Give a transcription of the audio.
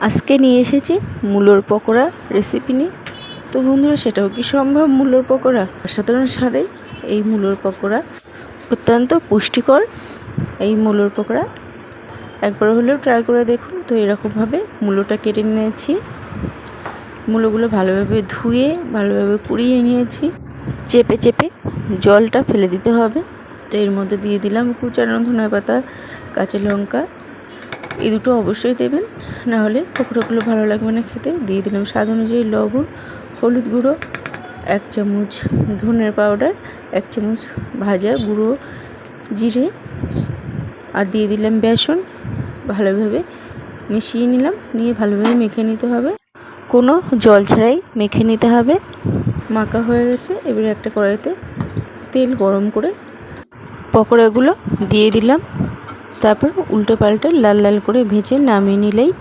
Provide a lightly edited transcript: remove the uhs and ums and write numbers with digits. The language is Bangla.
আজকে নিয়ে এসেছি মূলোর পকোড়া রেসিপি নিয়ে। তো বন্ধুরা, সেটাও কি সম্ভব মূলোর পকোড়া? অসাধারণ স্বাদে এই মূলোর পকোড়া, অত্যন্ত পুষ্টিকর এই মূলোর পকোড়া একবার হলেও ট্রাই করে দেখুন। তো এরকমভাবে মূলোটা কেটে নিয়েছি, মূলোগুলো ভালোভাবে ধুয়ে ভালোভাবে পুড়িয়ে নিয়েছি। চেপে চেপে জলটা ফেলে দিতে হবে। তো এর মধ্যে দিয়ে দিলাম কুচানো ধনেপাতা, কাঁচা লঙ্কা, এই দুটো অবশ্যই দেবেন, না হলে পকোড়াগুলো ভালো লাগবে না খেতে। দিয়ে দিলাম স্বাদ অনুযায়ী লবণ, হলুদ গুঁড়ো 1 চামচ, ধনের পাউডার 1 চামচ, ভাজা গুঁড়ো জিরে, আর দিয়ে দিলাম বেসন। ভালোভাবে মিশিয়ে নিলাম, নিয়ে ভালোভাবে মেখে নিতে হবে, কোনো জল ছাড়াই মেখে নিতে হবে। মাখা হয়ে গেছে। এবারে একটা কড়াইতে তেল গরম করে পকোড়াগুলো দিয়ে দিলাম, তারপর উল্টে পাল্টে লাল লাল করে ভেজে নামিয়ে নিলেই